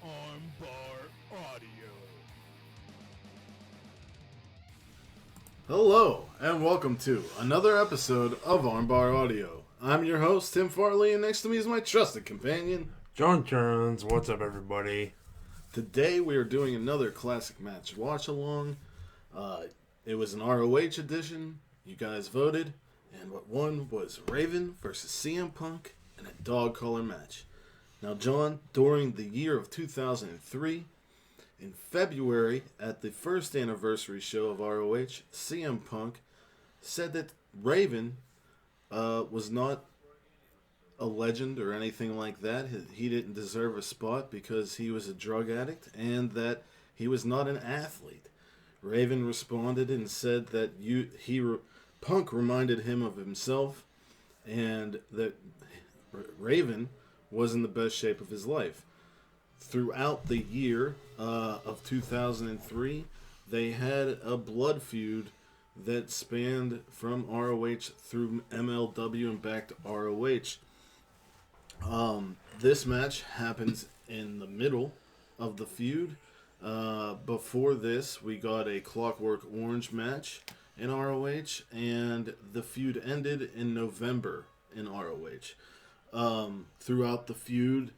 Armbar Audio. Hello, and welcome to another episode of Armbar Audio. I'm your host, Tim Farley, and next to me is my trusted companion, John Turns. What's up, everybody? Today we are doing another classic match watch-along. It was an ROH edition. You guys voted, and what won was Raven versus CM Punk in a dog collar match. Now, John, during the year of 2003, in February, at the first anniversary show of ROH, CM Punk said that Raven was not a legend or anything like that. He didn't deserve a spot because he was a drug addict and that he was not an athlete. Raven responded and said that Punk reminded him of himself and that Raven was in the best shape of his life. Throughout the year of 2003, they had a blood feud that spanned from ROH through MLW and back to ROH. This match happens in the middle of the feud. Before this, we got a Clockwork Orange match in ROH, and the feud ended in November in ROH. Throughout the feud,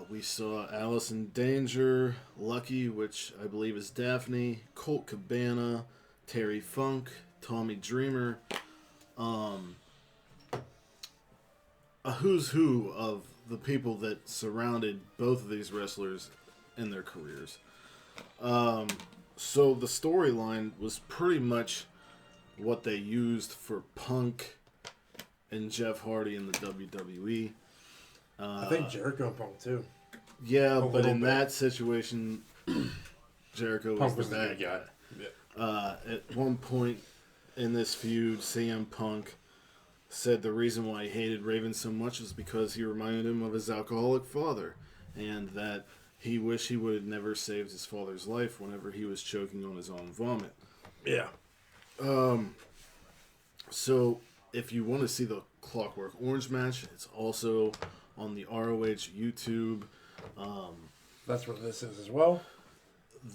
we saw Alice in Danger, Lucky, which I believe is Daphne, Colt Cabana, Terry Funk, Tommy Dreamer, a who's who of the people that surrounded both of these wrestlers in their careers. So the storyline was pretty much what they used for Punk and Jeff Hardy in the WWE. I think Jericho and Punk, too. Yeah, but in that situation, Jericho Punk was the bad guy. Yeah. At one point in this feud, CM Punk said the reason why he hated Raven so much was because he reminded him of his alcoholic father, and that he wished he would have never saved his father's life whenever he was choking on his own vomit. Yeah. So, if you want to see the Clockwork Orange match, it's also on the ROH YouTube. That's what this is as well.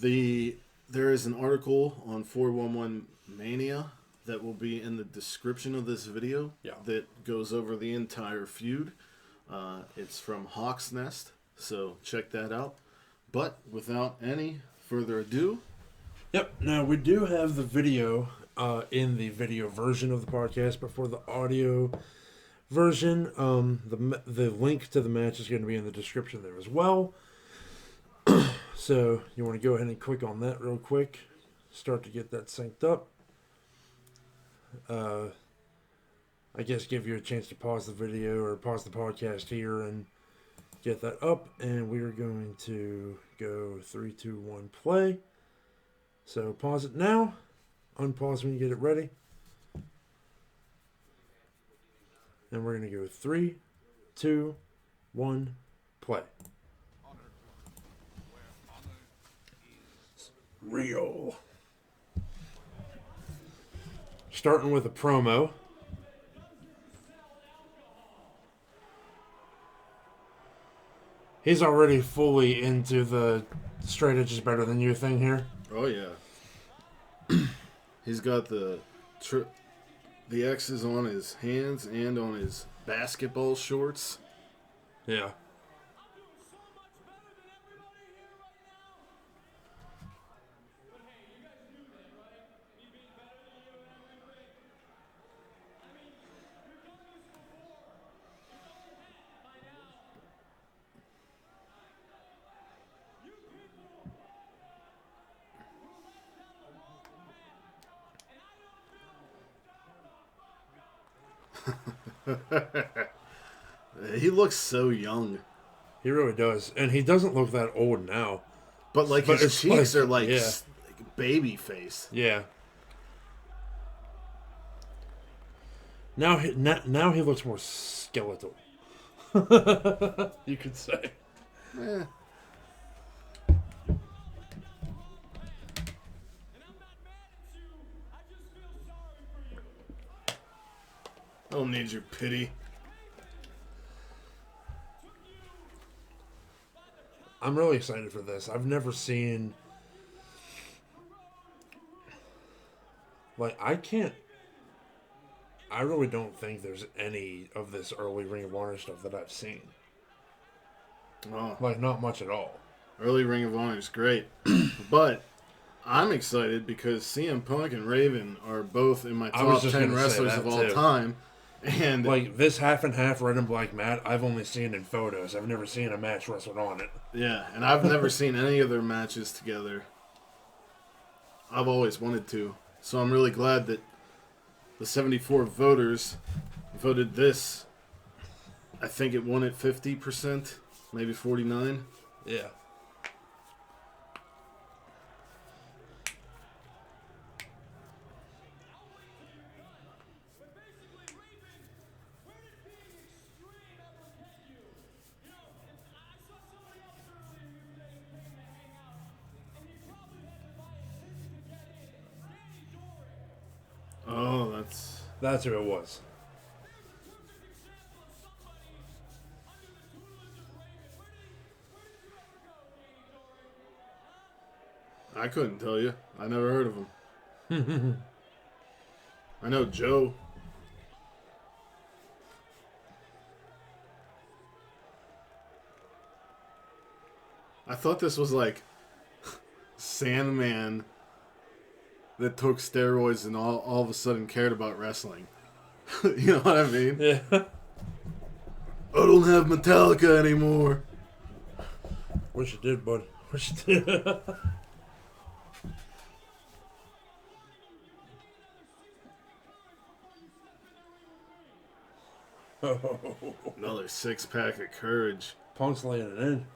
There is an article on 411 Mania that will be in the description of this video that goes over the entire feud. It's from Hawk's Nest, so check that out. But without any further ado... Yep. Now, we do have the video in the video version of the podcast, but for the audio version, the link to the match is going to be in the description there as well. So you want to go ahead and click on that real quick. Start to get that synced up. I guess give you a chance to pause the video or pause the podcast here and get that up. And we are going to go 3, 2, 1, play. So pause it now. Unpause when you get it ready. And we're going to go 3, 2, 1, play. Real. Starting with a promo. He's already fully into the straight edge is better than you thing here. Oh, yeah. He's got the X's on his hands and on his basketball shorts. Yeah. He looks so young. He really does. And he doesn't look that old now. But his cheeks are like baby face. Yeah. Now he looks more skeletal. You could say. Eh. I don't need your pity. I'm really excited for this. I've never seen... Like, I really don't think there's any of this early Ring of Honor stuff that I've seen. Oh, Like, not much at all. early Ring of Honor is great. But I'm excited because CM Punk and Raven are both in my top 10 wrestlers of all time. And like, this half and half red and black mat, I've only seen in photos. I've never seen a match wrestled on it. yeah, and I've never seen any of their matches together. I've always wanted to. So I'm really glad that the 74 voters voted this. I think it won at 50%, maybe 49%. Yeah. Oh, That's who it was. I couldn't tell you. I never heard of him. I know Joe. I thought this was like Sandman that took steroids and all of a sudden cared about wrestling. You know what I mean? Yeah. I don't have Metallica anymore. Wish you did, bud. Wish you did. Another 6-pack of courage. Punk's laying it in.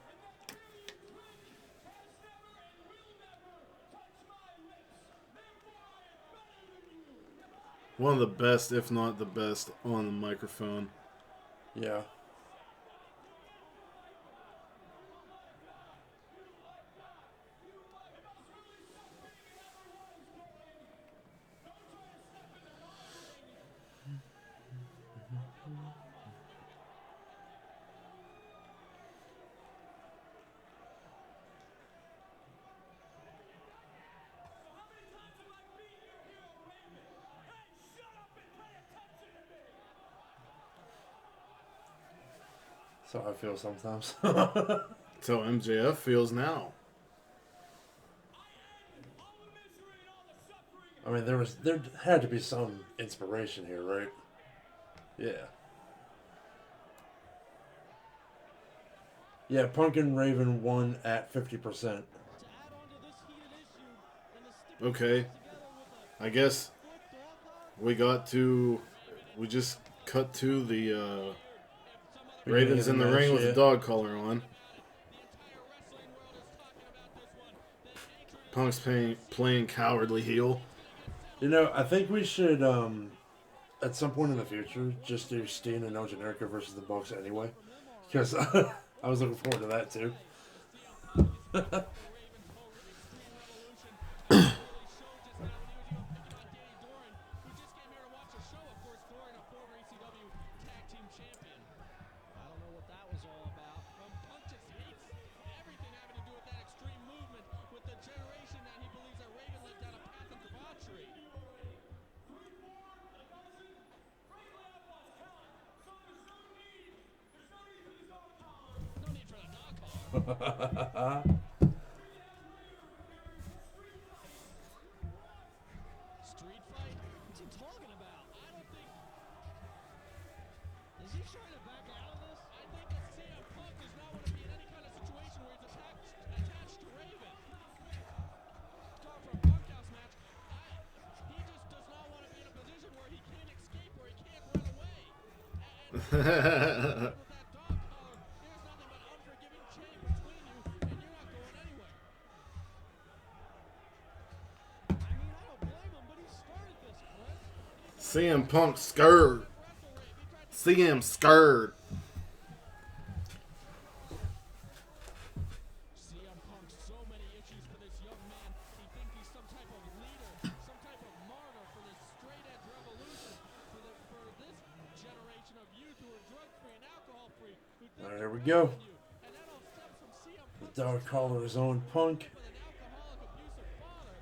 One of the best, if not the best, on the microphone. Yeah. That's how I feel sometimes. That's how MJF feels now. I mean, there had to be some inspiration here, right? Yeah. Yeah, Punk and Raven won at 50%. Okay. I guess we just cut to the Ravens in the ring with a dog collar on. Punk's playing cowardly heel. You know, I think we should, at some point in the future, just do Steen and El Generico versus the Bucks anyway. Because I was looking forward to that, too. Street fight? What's he talking about? I don't think... Is he trying to back out of this? I think that CM Punk does not want to be in any kind of situation where he's attached to Raven. Talk for a bunkhouse match. He just does not want to be in a position where he can't escape, where he can't run away. And CM Punk scared. CM scared. CM Punk, so many issues for this young man. He thinks he's some type of leader, some type of martyr for this straight edge revolution, for this generation of youth who are drug free and alcohol free. There we go. And that all stems from CM Punk. dog collar his own Punk. with an alcoholic, abusive father,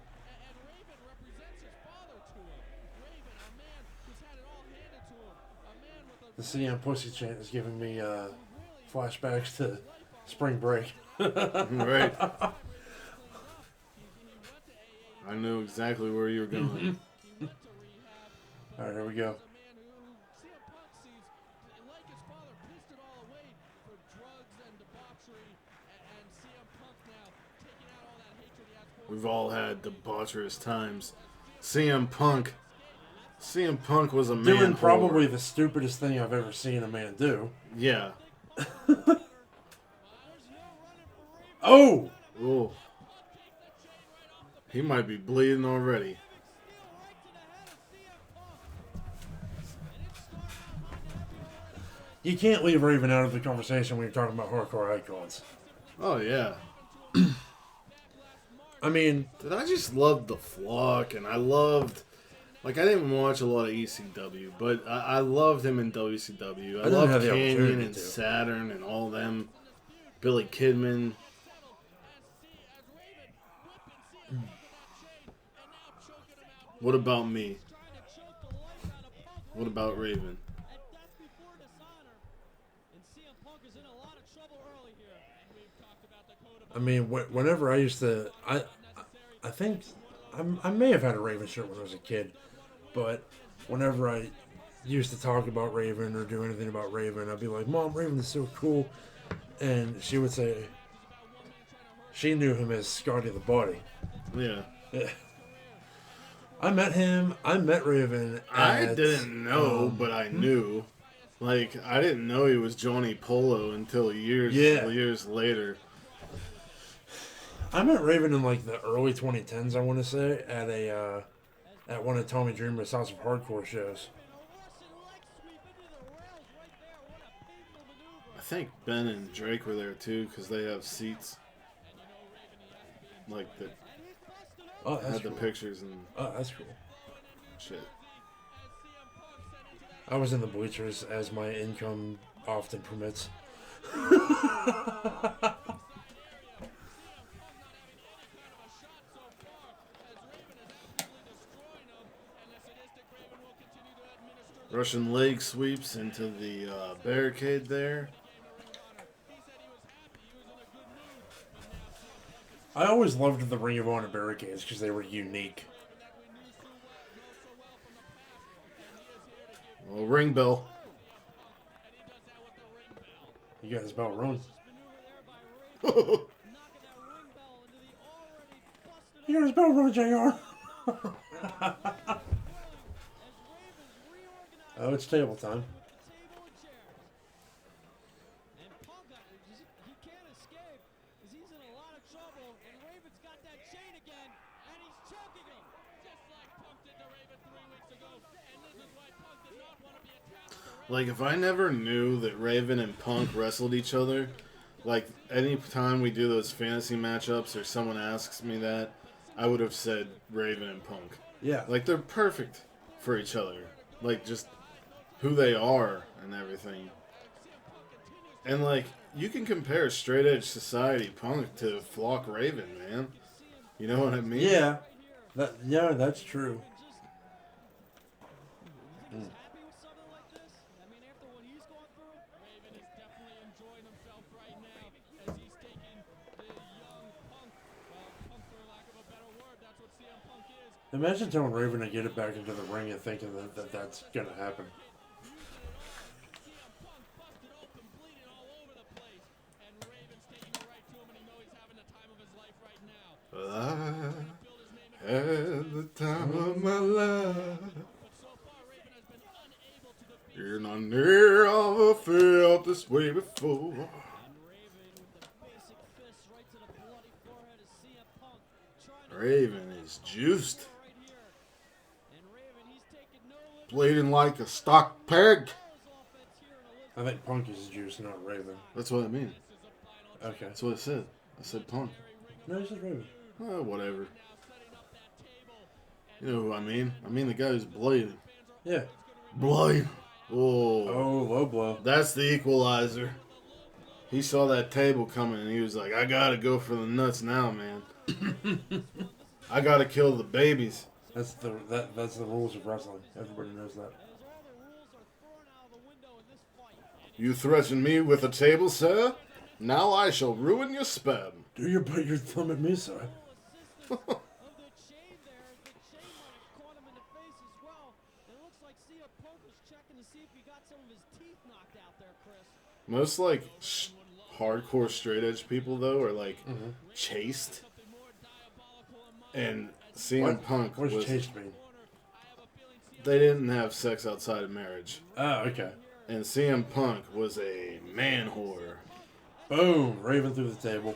and Raven represents his father to him. Raven, a man who's had it all handed to him, a man with a The CM Pussy chant is giving me really flashbacks to spring break. Right. he went to AA. I knew exactly where you were going. He went to rehab. All right, here we go. A man who CM Punk sees, like his father, pissed it all away for drugs and debauchery, and CM Punk now taking out all that hatred he has for We've all had debaucherous times. CM Punk was a man. Doing probably whore. the stupidest thing I've ever seen a man do. Yeah. Oh! Oh. He might be bleeding already. You can't leave Raven out of the conversation when you're talking about hardcore icons. Oh yeah. I mean, Dude, I just loved the flock, and I loved. Like, I didn't watch a lot of ECW, but I loved him in WCW. I didn't loved have the Canyon opportunity and to. Saturn and all them. Billy Kidman. What about me? What about Raven? That's before Dishonor, and CM Punk is in a lot of trouble early here. And we've talked about the code of I mean, whenever I used to, I think I may have had a Raven shirt when I was a kid, but whenever I used to talk about Raven or do anything about Raven, I'd be like, "Mom, Raven is so cool," and she would say she knew him as Scotty the Body. Yeah. Yeah. I met him. I met Raven. I at, didn't know, but I knew. Like, I didn't know he was Johnny Polo until years later. I met Raven in like the early 2010s. I want to say at one of Tommy Dreamer's House of Hardcore shows. I think Ben and Drake were there too, because they have seats. Like, that Oh, that's had the cool. pictures and Oh, that's cool. shit. I was in the bleachers as my income often permits. Russian leg sweeps into the barricade there. I always loved the Ring of Honor barricades because they were unique. Well, ring bell. You got his bell rung. You got his bell rung, JR. Oh, it's table time. Like, if I never knew that Raven and Punk wrestled each other, like, any time we do those fantasy matchups or someone asks me that, I would have said Raven and Punk. Yeah. Like, they're perfect for each other. Like, just who they are and everything. And, like, you can compare Straight Edge Society Punk to Flock Raven, man. You know what I mean? Yeah. That's true. Imagine telling Raven to get it back into the ring and thinking that's going to happen. I had the time of my life. And I never felt this way before. Raven is juiced. Bleeding like a stock peg. I think Punk is juice, not Raven. That's what I mean. Okay. That's what I said. I said Punk. No, he said Raven. Oh, whatever. You know who I mean? I mean the guy who's bleeding. Yeah. Bleeding. Oh. Oh, low blow. That's the equalizer. He saw that table coming and he was like, I gotta go for the nuts now, man. I gotta kill the babies. That's the rules of wrestling. Everybody knows that. You threaten me with a table, sir? Now I shall ruin your sperm. Do you put your thumb at me, sir? Most like hardcore straight edge people though are like chaste, and CM Punk What was does chaste mean? they didn't have sex outside of marriage, Oh, okay. and CM Punk was a man whore. Boom! Raven through the table.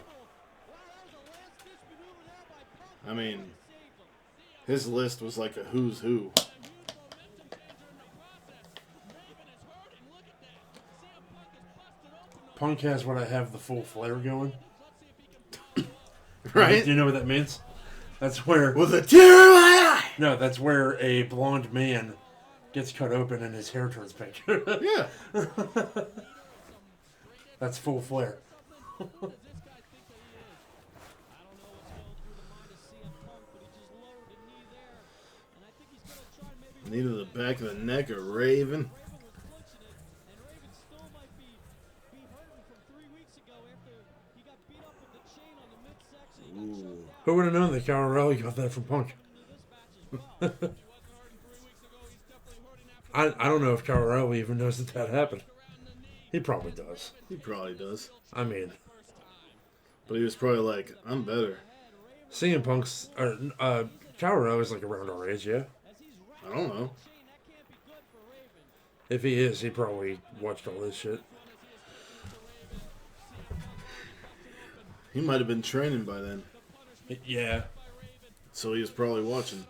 I mean, his list was like a who's who. Punk has what I have the full flare going. Right? Do you know what that means? That's where... With a tear in my eye! No, that's where a blonde man gets cut open and his hair turns pink. Yeah. That's full flare. Knee to the back of the neck of Raven. Ooh. Who would have known that Kyle O'Reilly got that from Punk? I don't know if Kyle O'Reilly even knows that happened. He probably does. He probably does. I mean, But he was probably like, I'm better. CM Punk's... Kyle O'Reilly's like around our age, yeah? I don't know. If he is, he probably watched all this shit. He might have been training by then. Yeah. So he was probably watching.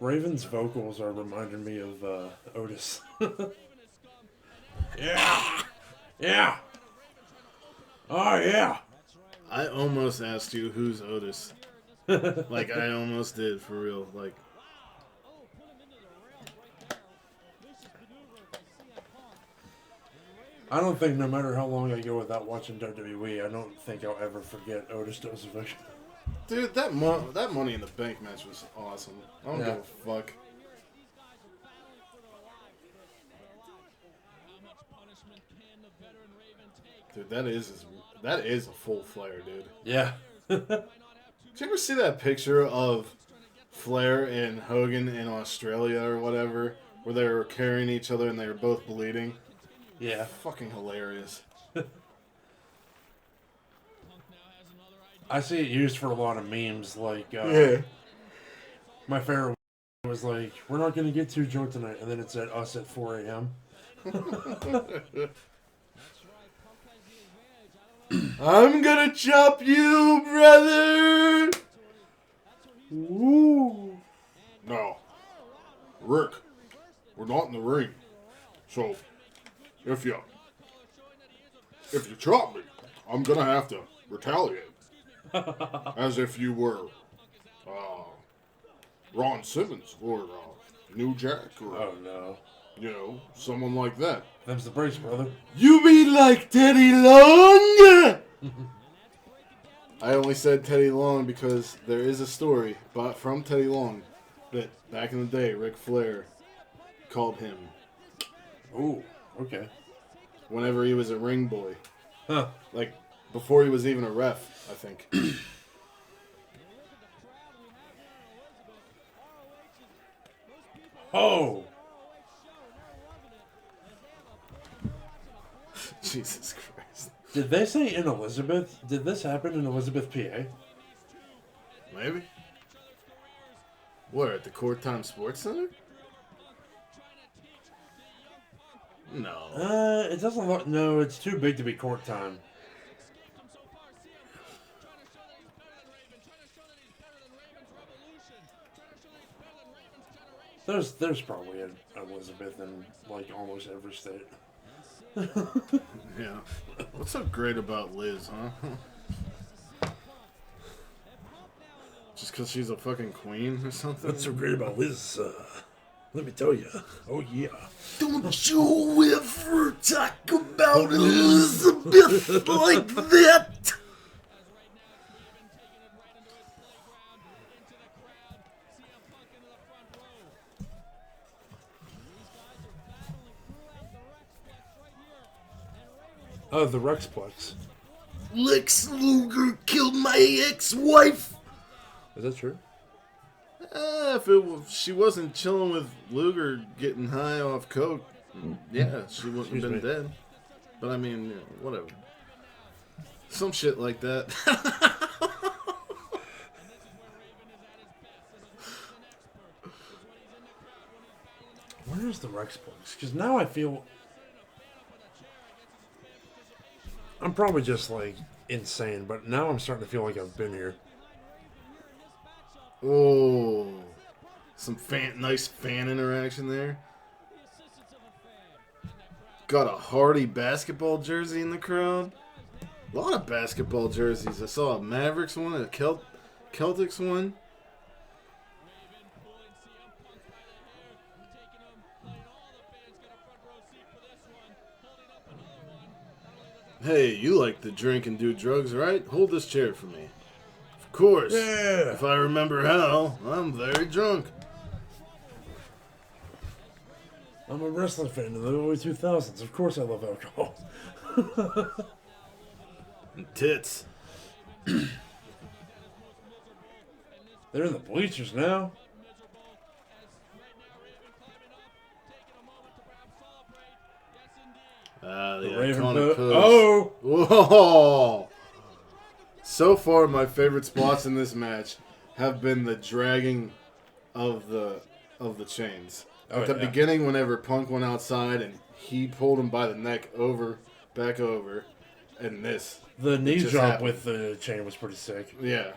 Raven's vocals are reminding me of Otis. Yeah! Yeah! Oh, yeah! I almost asked you who's Otis. Like, I almost did, for real. Like, I don't think no matter how long I go without watching WWE, I don't think I'll ever forget Otis Dozovic. dude, that Money in the Bank match was awesome. I don't Yeah. give a fuck. Dude, that is a full flare, dude. Yeah. Did you ever see that picture of Flair and Hogan in Australia or whatever, where they were carrying each other and they were both bleeding? Yeah. Fucking hilarious. I see it used for a lot of memes, like, Yeah. my favorite was like, we're not going to get too drunk tonight, and then it said us at 4 a.m. I'm gonna chop you, brother! Woo! No. Rick, we're not in the ring. So, if you chop me, I'm gonna have to retaliate. As if you were Ron Simmons or New Jack or, Oh, no. you know, someone like that. Them's the breaks, brother. You mean like Teddy Long? I only said Teddy Long because there is a story from Teddy Long that back in the day, Ric Flair called him Ooh, okay. whenever he was a ring boy. Huh. Like, before he was even a ref, I think. Oh! Jesus Christ. Did they say in Elizabeth? Did this happen in Elizabeth, PA? Maybe. Where, at the Court Time Sports Center? No. It doesn't look... No, it's too big to be court time. There's probably an Elizabeth in, like, almost every state. Yeah. What's so great about Liz, huh? Because she's a fucking queen or something? What's so great about Liz? Let me tell you. Oh, yeah. Don't you ever talk about Elizabeth like that! Oh, the Rexplex. Lex Luger killed my ex-wife! Is that true? If she wasn't chilling with Luger getting high off coke, yeah, she wouldn't have been dead. But I mean, whatever. Some shit like that. Where's the Rexplex? Because now I feel... I'm probably just, like, insane, but now I'm starting to feel like I've been here. Oh, some nice fan interaction there. Got a Hardy basketball jersey in the crowd. A lot of basketball jerseys. I saw a Mavericks one, a Celtics one. Hey, you like to drink and do drugs, right? Hold this chair for me. Of course. Yeah. If I remember how, I'm very drunk. I'm a wrestling fan in the early 2000s. Of course I love alcohol. And tits. They're in the bleachers now. The Raven iconic pose. Oh! Whoa! So far, my favorite spots in this match have been the dragging of the chains. Oh, At the yeah. beginning, whenever Punk went outside and he pulled him by the neck back over, and this. The knee just drop happened. with the chain was pretty sick. Yeah.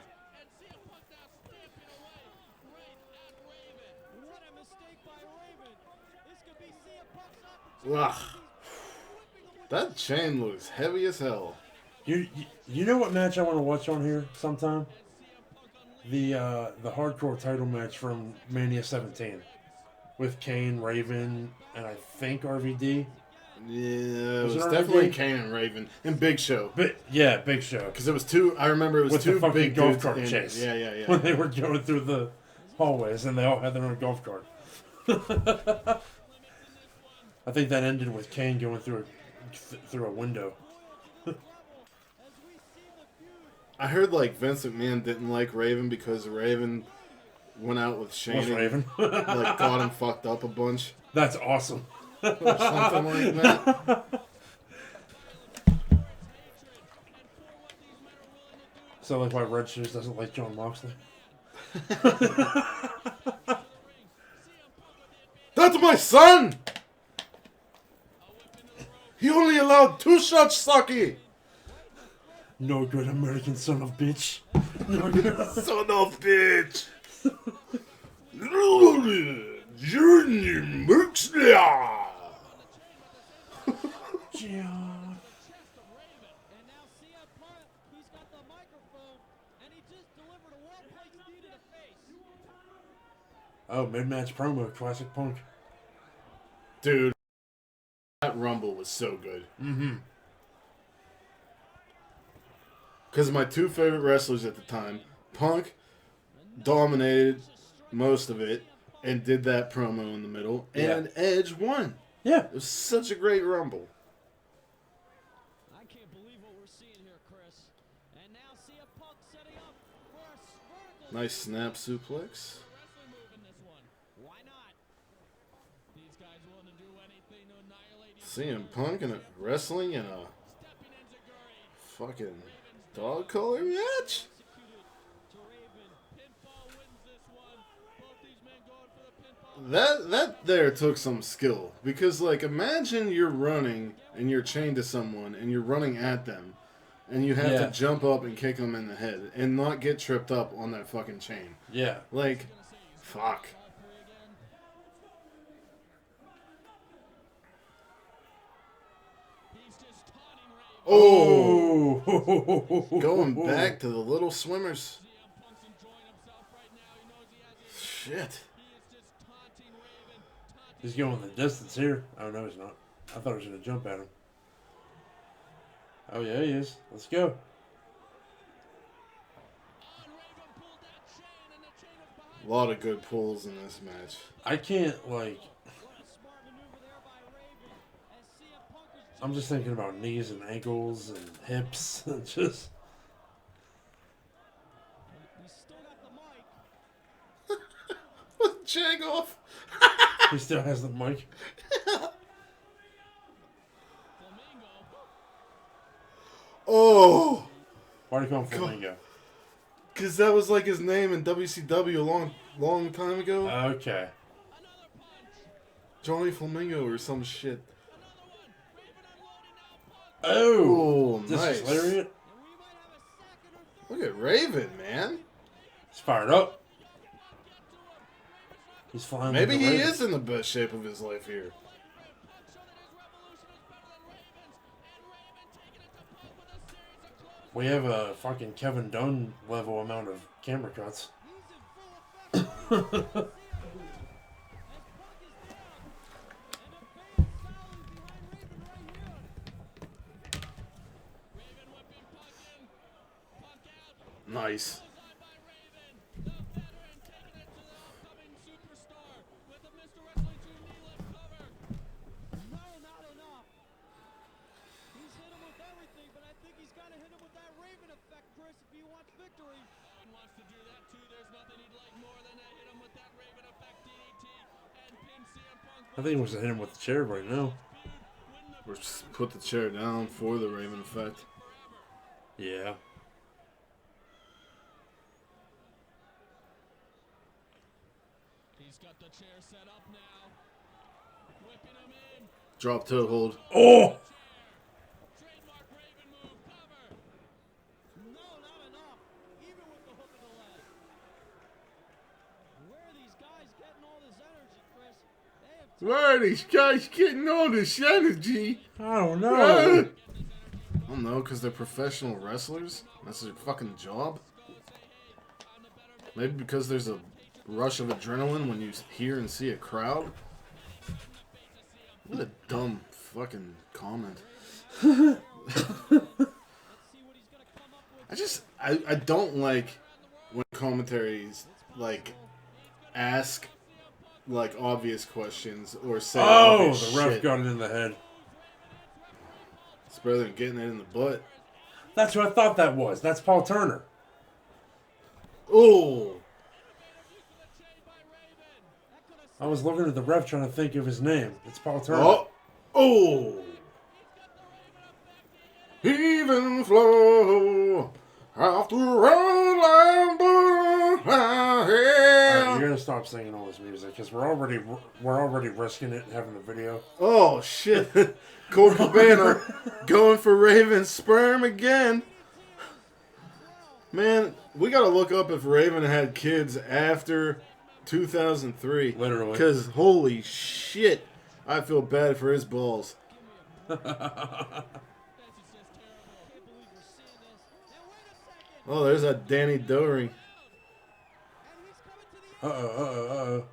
Ugh. That chain looks heavy as hell. You know what match I want to watch on here sometime? The hardcore title match from Mania 17 with Kane, Raven, and I think RVD. Yeah, it Was was it definitely RVD? Kane and Raven and Big Show. But yeah, Big Show Because it was two. I remember it was with two the fucking big golf dudes cart in- chase. Yeah. When they were going through the hallways and they all had their own golf cart. I think that ended with Kane going through a window. I heard like Vince McMahon didn't like Raven because Raven went out with Shane Was and, Raven? like got him fucked up a bunch That's awesome. or something like that. So like why Red Shoes doesn't like John Moxley? That's my son. He only allowed 2 shots, Saki. No good American son of bitch. No good. Son of bitch. Junior Moxley. John. Oh, mid-match promo, classic Punk. Dude, that Rumble was so good. Mm-hmm. Because my 2 favorite wrestlers at the time, Punk dominated most of it and did that promo in the middle, and Edge won. Yeah. It was such a great Rumble. I can't believe what we're seeing here, Chris. And now CM Punk setting up for a vertical Nice snap suplex. wrestling move in this one. Why not? These guys willing to do anything to annihilate each CM Punk and wrestling in a stepping in Zaguri. fucking dog collar match? To Raven. Pinfall wins this one. Both these men going for the pinfall. That there took some skill. Because, like, imagine you're running and you're chained to someone and you're running at them and you have Yeah. to jump up and kick them in the head and not get tripped up on that fucking chain. Yeah. Like, fuck. He's just taunting Raven. Oh! Oh. Going back to the little swimmers. CM Punk's enjoying himself shit. He is just taunting Raven. Taunting He's going the distance here. Oh, no, he's not. I thought I was going to jump at him. Oh, yeah, he is. Let's go. on Raven pulled that chain and the chain was behind. A lot of good pulls in this match. I can't, like... What a smart maneuver there by Raven. As CM Punk was I'm just thinking about knees and ankles and hips. And just... we still got the mic. With Jag off. He still has the mic. Flamingo. Oh, Why do you call him Flamingo? because that was like his name in WCW a long time ago. Okay. Another punch. Johnny Flamingo or some shit. Another one. Raven unloading now. Punk. Oh! Oh, This nice. is lariat. And we might have a second or third. Look at Raven, man. He's fired up. He's flying. Maybe like a he raven. is in the best shape of his life here. We have a fucking Kevin Dunn level amount of camera cuts. He's in full effect. As Punk is down. And the pain is solidly behind Raven right here. Raven whipping Punk in. Punk out. Nice. Clothesline by Raven. The veteran taking it to the upcoming superstar with the Mr. Wrestling 2 knee lift cover. No, not enough. He's hit him with everything, but I think he's got to hit him with that Raven effect, Chris, if he wants victory. And wants to do that too. There's nothing he'd like more than to hit him with that Raven effect DDT and pin CM Punk. I think he wants to hit him with the chair right now. Or just put the chair down for the Raven effect. Yeah. He's got the chair set up now. Whipping him in. Drop toe hold. Oh! Trademark Raven move. Cover. No, not enough. Even with the hook of the leg. Where are these guys getting all this energy, Chris? They have Where are these guys getting all this energy? I don't know. I don't know, because they're professional wrestlers. That's their fucking job. Maybe because there's a rush of adrenaline when you hear and see a crowd. What a dumb fucking comment. I don't like when commentaries like ask like obvious questions or say Oh, obvious the ref shit. got it in the head. It's better than getting it in the butt. That's what I thought that was. That's Paul Turner. Oh, I was looking at the ref trying to think of his name. It's Paul Turner. oh, oh! Even flow after roll and burn. Alright, you're gonna stop singing all this music because we're already risking it and having the video. Oh shit! Colt Cabana going for Raven's sperm again. Man, we gotta look up if Raven had kids after 2003. Literally. Because holy shit, I feel bad for his balls. Oh, there's that Danny Doring. Uh-oh.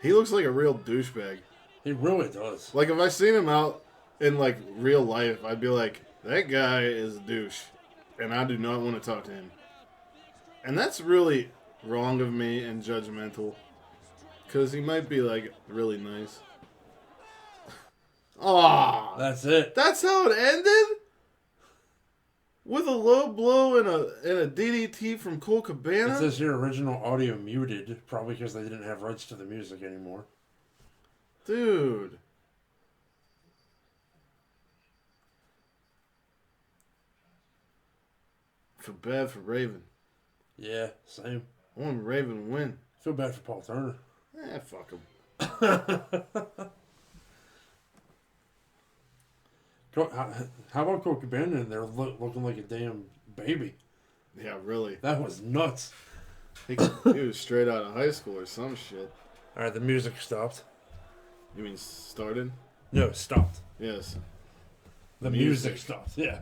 He looks like a real douchebag. He really does. Like, if I seen him out in, like, real life, I'd be like, that guy is a douche. And I do not want to talk to him. And that's really wrong of me and judgmental. Because he might be, like, really nice. Aw! That's it. That's how it ended? With a low blow and a DDT from Colt Cabana? It says here original audio muted, probably because they didn't have rights to the music anymore. Dude. Feel bad for Raven. Yeah, same. I want Raven to win. Feel bad for Paul Turner. Fuck him. How about Colt Cabana in there looking like a damn baby? Yeah, really. That was nuts. He was straight out of high school or some shit. Alright, the music stopped. You mean started? No, stopped. Yes. The music stopped, yeah.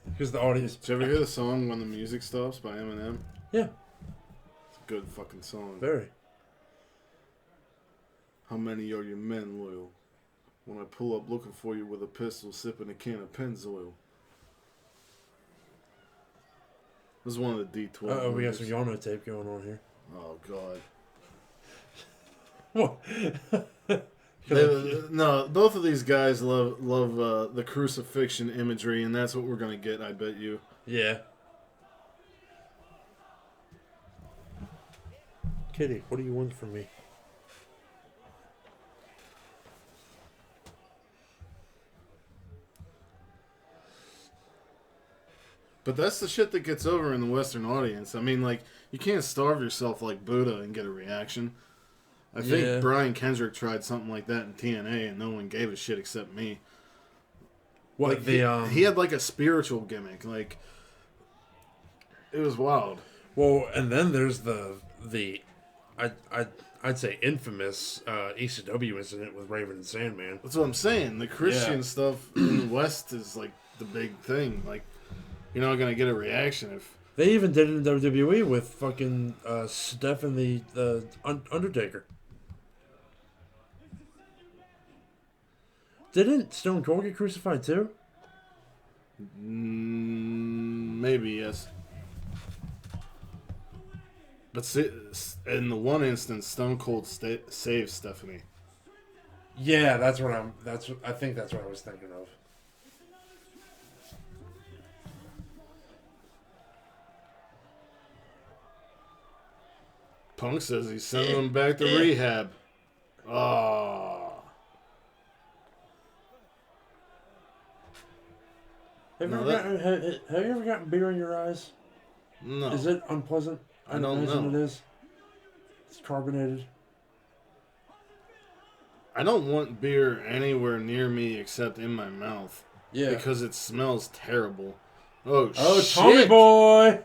Because the audience... Did you ever hear the song When the Music Stops by Eminem? Yeah. good fucking song. Very. How many are your men loyal? When I pull up looking for you with a pistol, sipping a can of Pennzoil. This is one of the D12. Oh, we got movies. some Yano tape going on here. Oh, God. What? No, both of these guys love the crucifixion imagery, and that's what we're going to get, I bet you. Yeah. Kitty, what do you want from me? But that's the shit that gets over in the Western audience. I mean, like, you can't starve yourself like Buddha and get a reaction. I think Brian Kendrick tried something like that in TNA, and no one gave a shit except me. What, like, he had, like, a spiritual gimmick. Like, it was wild. Well, and then there's the I'd say infamous ECW incident with Raven and Sandman. That's what I'm saying. The Christian stuff in the West is, like, the big thing. Like, you're not going to get a reaction if... They even did it in WWE with fucking Steph and the Undertaker. Didn't Stone Cold get crucified too? Maybe, yes. But see, in the one instance, Stone Cold saved Stephanie. Yeah, I think that's what I was thinking of. Punk says he's sending him back to rehab. Oh. Have you ever gotten beer in your eyes? No. Is it unpleasant? I don't know. It is. It's carbonated. I don't want beer anywhere near me except in my mouth. Yeah. Because it smells terrible. Oh, shit. Tommy Boy!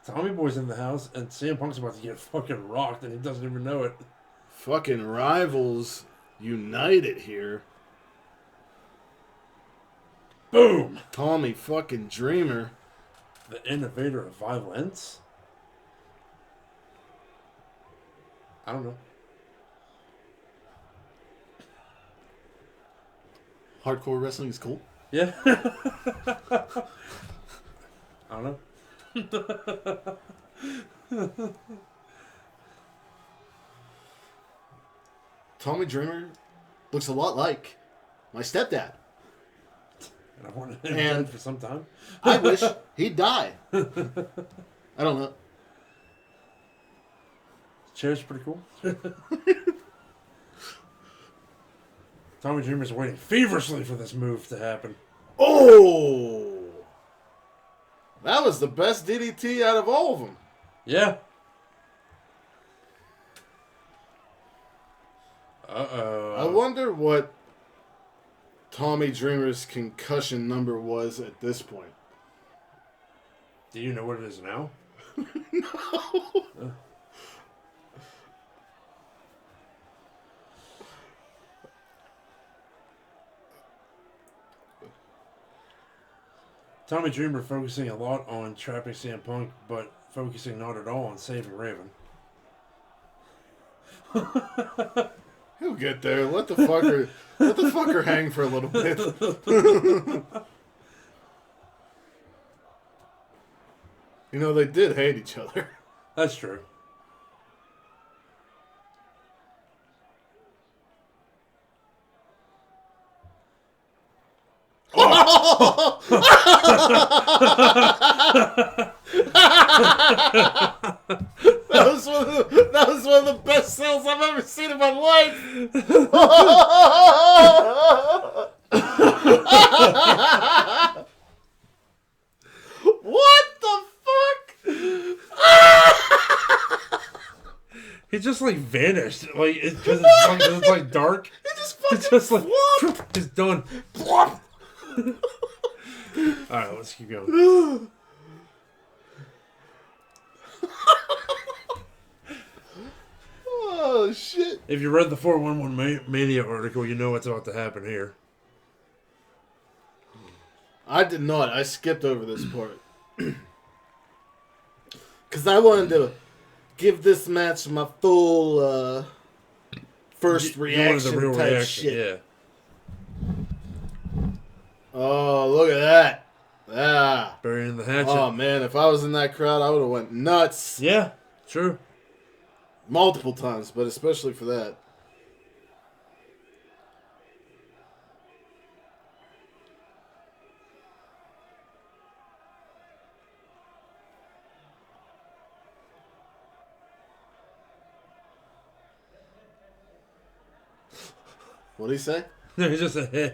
Tommy Boy's in the house, and CM Punk's about to get fucking rocked, and he doesn't even know it. Fucking rivals united here. Boom! Tommy fucking Dreamer. The innovator of violence? I don't know. Hardcore wrestling is cool. Yeah. I don't know. Tommy Dreamer looks a lot like my stepdad. And I wanted him dead for some time. I wish he'd die. I don't know. Chair's pretty cool. Tommy Dreamer's waiting feverishly for this move to happen. Oh! That was the best DDT out of all of them. Yeah. Uh-oh. I wonder what Tommy Dreamer's concussion number was at this point. Do you know what it is now? No. Tommy Dreamer focusing a lot on trapping CM Punk, but focusing not at all on saving Raven. He'll get there. Let the fucker hang for a little bit. You know, they did hate each other. That's true. That was one of the best sales I've ever seen in my life. What the fuck? He just like vanished, like because it's like dark. He just fucking It's just like flopped. it's done. Plop. All right, let's keep going. Oh shit! If you read the 411 Mania article, you know what's about to happen here. I did not. I skipped over this part because I wanted to give this match my full first You wanted reaction the real type reaction, shit. yeah. Oh, look at that. Ah. Burying the hatchet. Oh, man, if I was in that crowd, I would have went nuts. Yeah, true. Multiple times, but especially for that. What'd he say? He's just a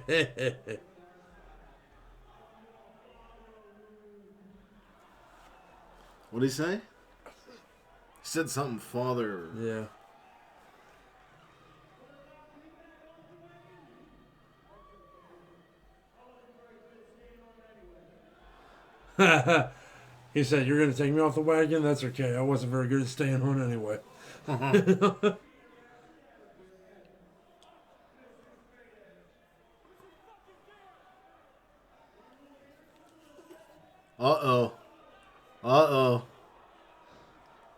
What'd he say? He said something, father. yeah. He said, "You're going to take me off the wagon? That's okay. I wasn't very good at staying on anyway." Uh-oh. Uh-oh.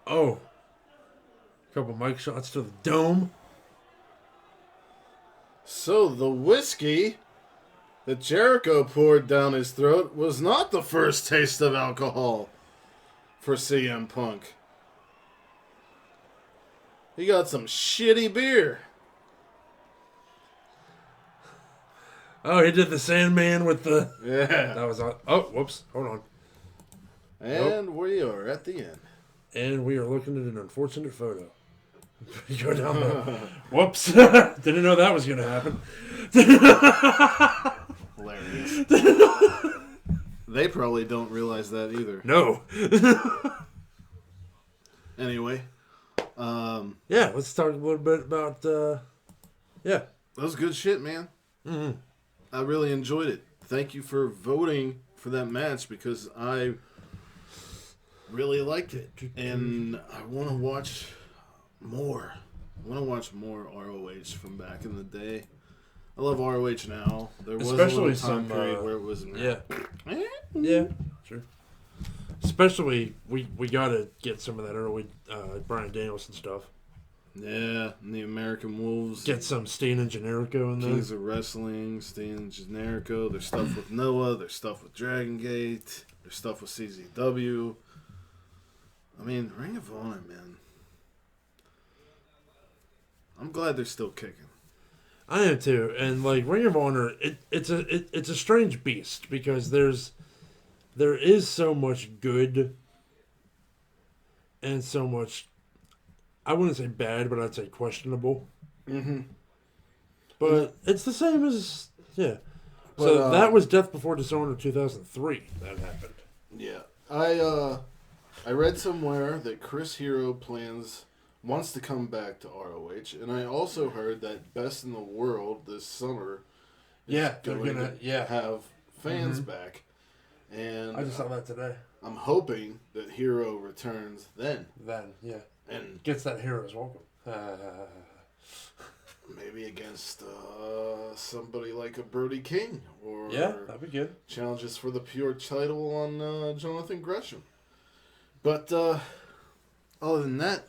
Oh. Couple mic shots to the dome. So the whiskey that Jericho poured down his throat was not the first taste of alcohol for CM Punk. He got some shitty beer. Oh, he did the Sandman with the... Yeah. That was on... Oh, whoops. Hold on. And we are at the end. And we are looking at an unfortunate photo. Go down there. Whoops. Didn't know that was going to happen. Hilarious. They probably don't realize that either. No. Anyway. Yeah, let's talk a little bit about... yeah. That was good shit, man. Mm-hmm. I really enjoyed it. Thank you for voting for that match because I really liked it. And I want to watch more. I want to watch more ROH from back in the day. I love ROH now. There was Especially a little time some, period where it was... Yeah. Yeah, sure. Especially, we got to get some of that early Bryan Danielson stuff. Yeah, and the American Wolves. Get some Steen and Generico in there. Kings of Wrestling, Steen and Generico. There's stuff with Noah. There's stuff with Dragon Gate. There's stuff with CZW. I mean, Ring of Honor, man. I'm glad they're still kicking. I am too, and like Ring of Honor, it's a strange beast because there is so much good and so much, I wouldn't say bad, but I'd say questionable. Mm-hmm. But it's the same as yeah. But, So that was Death Before Dishonor 2003. That happened. Yeah, I read somewhere that Chris Hero wants to come back to ROH, and I also heard that Best in the World this summer is going to have fans back. And I just saw that today. I'm hoping that Hero returns then. Yeah. And Gets that hero's welcome. maybe against somebody like a Brody King. Or Yeah, that'd be good. challenges for the pure title on Jonathan Gresham. But other than that,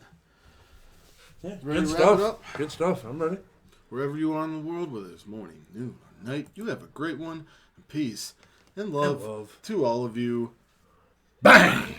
Yeah, ready good to wrap it stuff. up? Good stuff. I'm ready. Wherever you are in the world, whether it's morning, noon, or night, you have a great one. Peace and love And love. to all of you. Bang!